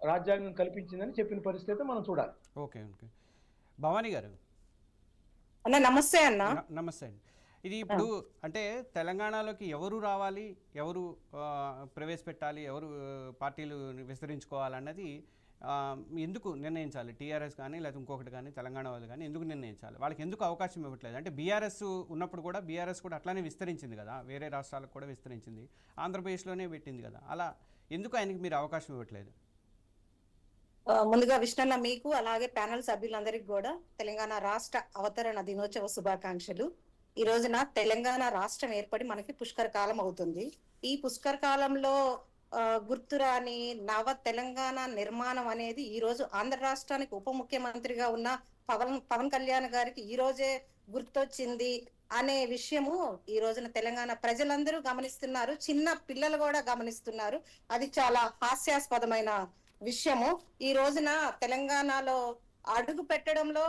రాజ్యాంగం కల్పించిందని చెప్పిన పరిస్థితి మనం చూడాలి. Okay okay. భవానీ గారు అన్న నమస్తే అన్న. నమస్తే అండి. ఇది ఇప్పుడు అంటే తెలంగాణలోకి ఎవరు రావాలి, ఎవరు ప్రవేశపెట్టాలి, ఎవరు పార్టీలు విస్తరించుకోవాలన్నది ఎందుకు నిర్ణయించాలి? టీఆర్ఎస్ కానీ లేకపోతే ఇంకొకటి కానీ తెలంగాణ వాళ్ళు కానీ ఎందుకు నిర్ణయించాలి? వాళ్ళకి ఎందుకు అవకాశం ఇవ్వట్లేదు? అంటే బీఆర్ఎస్ ఉన్నప్పుడు కూడా బీఆర్ఎస్ కూడా అట్లానే విస్తరించింది కదా, వేరే రాష్ట్రాలకు కూడా విస్తరించింది, ఆంధ్రప్రదేశ్లోనే పెట్టింది కదా, అలా ఎందుకు ఆయనకి మీరు అవకాశం ఇవ్వట్లేదు? ముందుగా విష్ణన్న మీకు అలాగే ప్యానల్ సభ్యులందరికీ కూడా తెలంగాణ రాష్ట్ర అవతరణ దినోత్సవ శుభాకాంక్షలు. ఈ రోజున తెలంగాణ రాష్ట్రం ఏర్పడి మనకి పుష్కర కాలం అవుతుంది. ఈ పుష్కర కాలంలో గుర్తురాని నవ తెలంగాణ నిర్మాణం అనేది ఈ రోజు ఆంధ్ర రాష్ట్రానికి ఉప ముఖ్యమంత్రిగా ఉన్న పవన్ కళ్యాణ్ గారికి ఈ రోజే గుర్తొచ్చింది అనే విషయము ఈ రోజున తెలంగాణ ప్రజలందరూ గమనిస్తున్నారు, చిన్న పిల్లలు కూడా గమనిస్తున్నారు. అది చాలా హాస్యాస్పదమైన విషయము. ఈ రోజున తెలంగాణలో అడుగు పెట్టడంలో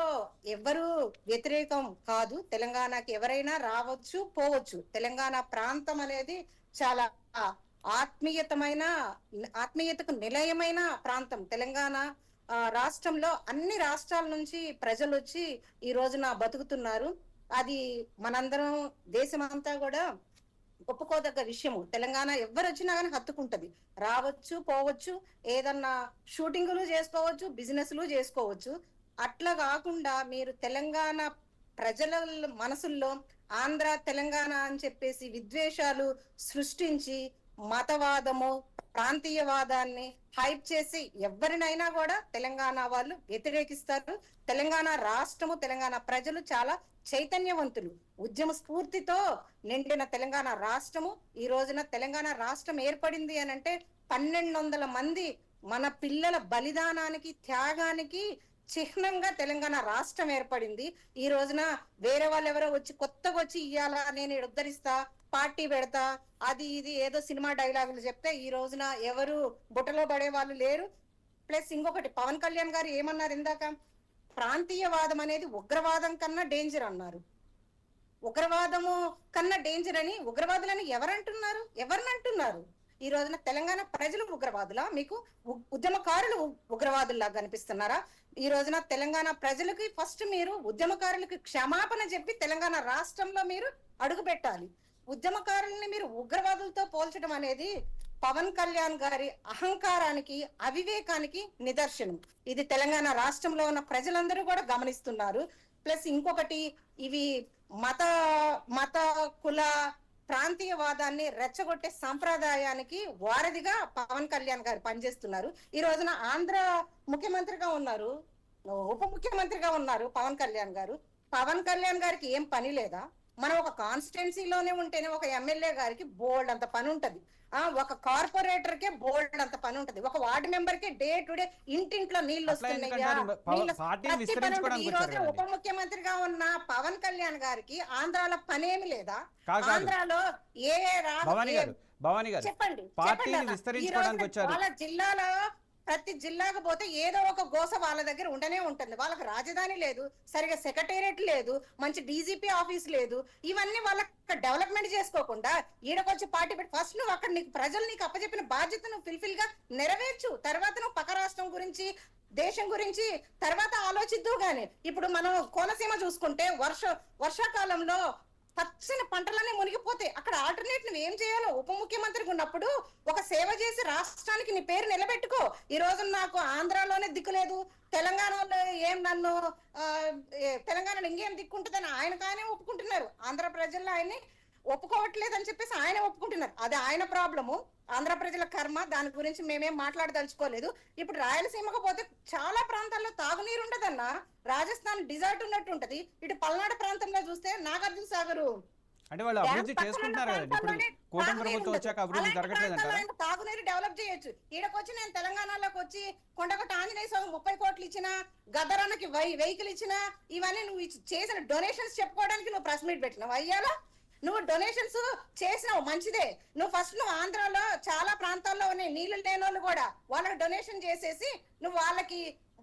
ఎవరు వ్యతిరేకం కాదు. తెలంగాణకి ఎవరైనా రావచ్చు పోవచ్చు. తెలంగాణ ప్రాంతం అనేది చాలా ఆత్మీయతకు నిలయమైన ప్రాంతం. తెలంగాణ రాష్ట్రంలో అన్ని రాష్ట్రాల నుంచి ప్రజలు వచ్చి ఈ రోజున బతుకుతున్నారు. అది మనందరం దేశమంతా కూడా ఒప్పుకోదగ్గ విషయము. తెలంగాణ ఎవరు వచ్చినా కానీ హత్తుకుంటది, రావచ్చు పోవచ్చు, ఏదన్నా షూటింగులు చేసుకోవచ్చు, బిజినెస్లు చేసుకోవచ్చు. అట్లా కాకుండా మీరు తెలంగాణ ప్రజల మనసుల్లో ఆంధ్ర తెలంగాణ అని చెప్పేసి విద్వేషాలు సృష్టించి మతవాదము ప్రాంతీయవాదాన్ని హైప్ చేసి ఎవరినైనా కూడా తెలంగాణ వాళ్ళు వ్యతిరేకిస్తారు. తెలంగాణ రాష్ట్రము తెలంగాణ ప్రజలు చాలా చైతన్యవంతులు, ఉద్యమ స్ఫూర్తితో నిండిన తెలంగాణ రాష్ట్రము. ఈ రోజున తెలంగాణ రాష్ట్రం ఏర్పడింది అని అంటే 1200 మంది మన పిల్లల బలిదానానికి త్యాగానికి చిహ్నంగా తెలంగాణ రాష్ట్రం ఏర్పడింది. ఈ రోజున వేరే వాళ్ళు ఎవరో వచ్చి కొత్తగా వచ్చి ఇయ్యాలా నేను ఉద్ధరిస్తా పార్టీ పెడతా అది ఇది ఏదో సినిమా డైలాగులు చెప్తే ఈ రోజున ఎవరు బుట్టలో పడే వాళ్ళు లేరు. ప్లస్ ఇంకొకటి పవన్ కళ్యాణ్ గారు ఏమన్నారు ఇందాక, ప్రాంతీయవాదం అనేది ఉగ్రవాదం కన్నా డేంజర్ అన్నారు. ఉగ్రవాదము కన్నా డేంజర్ అని ఉగ్రవాదులని ఎవరంటున్నారు? ఎవరినంటున్నారు? ఈ రోజున తెలంగాణ ప్రజలు ఉగ్రవాదులా? మీకు ఉద్యమకారులు ఉగ్రవాదుల్లా కనిపిస్తున్నారా? ఈ రోజున తెలంగాణ ప్రజలకి ఫస్ట్ మీరు ఉద్యమకారులకి క్షమాపణ చెప్పి తెలంగాణ రాష్ట్రంలో మీరు అడుగు పెట్టాలి. ఉద్యమకారుల్ని మీరు ఉగ్రవాదులతో పోల్చడం అనేది పవన్ కళ్యాణ్ గారి అహంకారానికి అవివేకానికి నిదర్శనం. ఇది తెలంగాణ రాష్ట్రంలో ఉన్న ప్రజలందరూ కూడా గమనిస్తున్నారు. ప్లస్ ఇంకొకటి, ఇవి మత కుల ప్రాంతీయవాదాన్ని రెచ్చగొట్టే సంప్రదాయానికి వారధిగా పవన్ కళ్యాణ్ గారు పనిచేస్తున్నారు. ఈ రోజున ఆంధ్ర ముఖ్యమంత్రిగా ఉన్నారు, ఉప ముఖ్యమంత్రిగా ఉన్నారు పవన్ కళ్యాణ్ గారు. పవన్ కళ్యాణ్ గారికి ఏం పని లేదా? మనం ఒక కాన్స్టిట్యున్సీలోనే ఉంటేనే ఒక ఎమ్మెల్యే గారికి బోల్డ్ అంత పని ఉంటది, ఒక కార్పొరేటర్ కే బోల్డ్ అంత పని ఉంటది, ఒక వార్డు మెంబర్ కి డే టు డే ఇంటింట్లో నీళ్లు వస్తున్నాయా, ఈ రోజు ఉప ముఖ్యమంత్రిగా ఉన్న పవన్ కళ్యాణ్ గారికి ఆంధ్రాలో పనేమి లేదా? ఆంధ్రాలో చెప్పండి వాళ్ళ జిల్లాలో ప్రతి జిల్లాకు పోతే ఏదో ఒక గోస వాళ్ళ దగ్గర ఉండనే ఉంటుంది. వాళ్ళకి రాజధాని లేదు, సరిగా సెక్రటేరియట్ లేదు, మంచి డీజీపీ ఆఫీస్ లేదు. ఇవన్నీ వాళ్ళకి డెవలప్మెంట్ చేసుకోకుండా ఈడకొచ్చి పార్టీ పెట్టి ఫస్ట్ నువ్వు అక్కడ నీకు ప్రజలు నీకు అప్పచెప్పిన బాధ్యతను ఫుల్ఫిల్ గా నెరవేర్చు. తర్వాత నువ్వు పక్క రాష్ట్రం గురించి దేశం గురించి తర్వాత ఆలోచిద్దు. గాని ఇప్పుడు మనం కోనసీమ చూసుకుంటే వర్షాకాలంలో పచ్చని పంటలన్నీ మునిగిపోతే అక్కడ ఆల్టర్నేట్ నువ్వు ఏం చేయాలో? ఉప ముఖ్యమంత్రిగా ఉన్నప్పుడు ఒక సేవ చేసి రాష్ట్రానికి నీ పేరు నిలబెట్టుకో. ఈ రోజు నాకు ఆంధ్రాలోనే దిక్కు లేదు, తెలంగాణలో ఏం నన్ను తెలంగాణలో ఇంకేం దిక్కుంటుందని ఆయన కానీ ఒప్పుకుంటున్నారు. ఆంధ్ర ప్రజల్లో ఆయన్ని ఒప్పుకోవట్లేదు అని చెప్పేసి ఆయన ఒప్పుకుంటున్నారు. అది ఆయన ప్రాబ్లము, ఆంధ్ర ప్రజల కర్మ. దాని గురించి మేమేం మాట్లాడదలుచుకోలేదు. ఇప్పుడు రాయలసీమకు పోతే చాలా ప్రాంతాల్లో తాగునీరు ఉండదన్న. రాజస్థాన్ డిజర్ట్ ఉన్నట్టు ఉంటది. ఇటు పల్నాడు ప్రాంతంలో చూస్తే నాగార్జున సాగరు అంటే వాళ్ళు అభివృద్ధి చేసుకుంటున్నారు కదా, ఇప్పుడు కూటమి ప్రభుత్వం వచ్చాక అభివృద్ధి జరగట్లేదంటారా? తాగునీరు డెవలప్ చేయొచ్చు. ఈడకొచ్చి నేను తెలంగాణలోకి వచ్చి కొండగట్ట ఆంజనేయ స్వామి 30 కోట్లు ఇచ్చిన, గద్దరానికి వెహికల్ ఇచ్చిన, ఇవన్నీ నువ్వు చేసిన డొనేషన్స్ చెప్పుకోవడానికి నువ్వు ప్రెస్ మీట్ పెట్టినావు. అయ్యాలా నువ్వు డొనేషన్స్ చేసినావు, మంచిదే. నువ్వు ఆంధ్రాలో చాలా ప్రాంతాల్లో ఉన్నాయి నీళ్లు లేని వాళ్ళు కూడా వాళ్ళకి డొనేషన్ చేసేసి నువ్వు వాళ్ళకి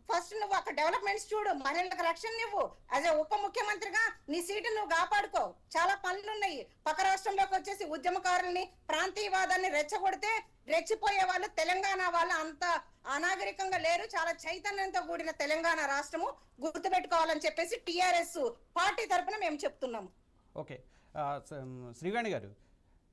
ఫస్ట్ నువ్వు అక్కడ డెవలప్మెంట్స్ చూడు, మహిళలకు రక్షణ నువ్వు యాజ్ ఉప ముఖ్యమంత్రిగా నీ సీటు నువ్వు కాపాడుకో. చాలా పనులు ఉన్నాయి. పక్క రాష్ట్రంలోకి వచ్చేసి ఉద్యమకారుల్ని, ప్రాంతీయవాదాన్ని రెచ్చగొడితే రెచ్చిపోయే వాళ్ళు తెలంగాణ వాళ్ళు అంత అనాగరికంగా లేరు. చాలా చైతన్యంతో కూడిన తెలంగాణ రాష్ట్రము గుర్తుపెట్టుకోవాలని చెప్పేసి టిఆర్ఎస్ పార్టీ తరఫున మేము చెప్తున్నాము. ఓకే శ్రీవాణి గారు,